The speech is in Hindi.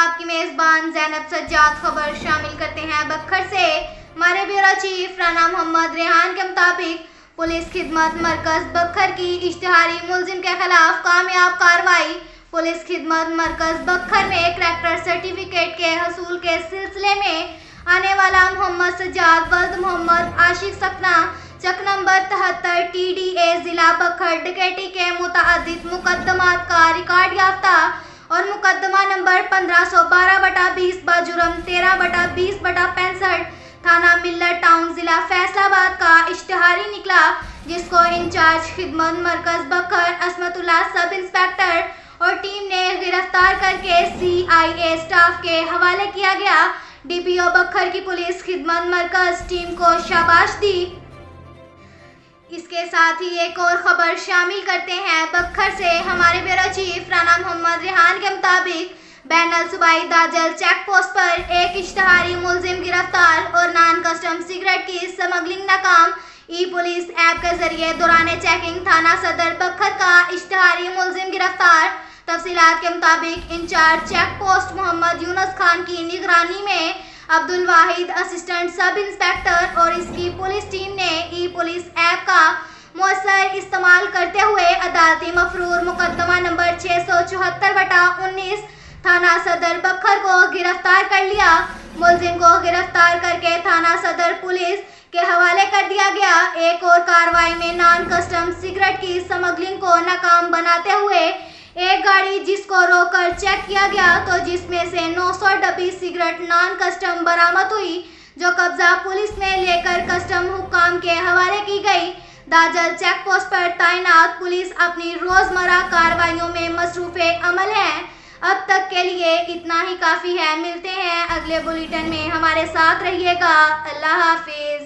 आपकी मेजबान जैनब सज्जाद। खबर शामिल करते हैं बखर से। हमारे ब्यूरो चीफ राना मोहम्मद रेहान के मुताबिक पुलिस खिदमत मरकज बखर की इश्तिहारी मुलजिम के खिलाफ कामयाब कार्रवाई। पुलिस खिदमत मरकज बखर में करैक्टर सर्टिफिकेट के हसूल के सिलसिले में आने वाला मोहम्मद सज्जाद वल्द मोहम्मद आशिक सकना चक नंबर 73 TDA जिला बखर डकैती के मुतअद्दिद मुकदमात का रिकॉर्ड याफ्ता और मुकदमा नंबर 1512/20 बाजुर्म 13/20/65 थाना मिल्लर टाउन जिला फैसलाबाद का इश्तिहारी निकला, जिसको इंचार्ज खिदमत मरकज बखर असमतुल्लाह सब इंस्पेक्टर और टीम ने गिरफ्तार करके CIA स्टाफ के हवाले किया गया। DPO बखर की पुलिस खिदमत मरकज टीम को शाबाश दी। इसके साथ ही एक और खबर शामिल करते हैं बखर से। हमारे ब्यूरो चीफ राना मोहम्मद रेहान के मुताबिक बैनल सूबाई दाजल चेक पोस्ट पर एक इश्तिहारी मुलजिम गिरफ्तार और नॉन कस्टम सिगरेट की स्मगलिंग नाकाम। पुलिस ऐप के जरिए दौरान चेकिंग थाना सदर बखर का इश्तिहारी मुलजिम गिरफ्तार। तफसीलात के मुताबिक incharge check post Mohammad Yunus Khan की निगरानी में Abdul Wahid assistant sub inspector और इसकी पुलिस टीम ने पुलिस ऐप का मौसर इस्तेमाल करते हुए अदालती मफरूर मुकदमा नंबर 674/19 थाना सदर बखर को गिरफ्तार कर लिया। मुलजिम को गिरफ्तार करके थाना सदर पुलिस के हवाले कर दिया गया। एक और कार्रवाई में नॉन कस्टम सिगरेट की स्मगलिंग को नाकाम बनाते हुए एक गाड़ी जिसको रोककर चेक किया गया तो जिसमें से 900 डब्बी सिगरेट नॉन कस्टम बरामद हुई, जो कब्जा पुलिस ने लेकर कस्टम हुक्काम के हवाले की गई। दाजल चेक पोस्ट पर तैनात पुलिस अपनी रोजमर्रा कार्रवाइयों में मसरूफे अमल है। अब तक के लिए इतना ही काफ़ी है। मिलते हैं अगले बुलेटिन में, हमारे साथ रहिएगा। अल्लाह हाफिज।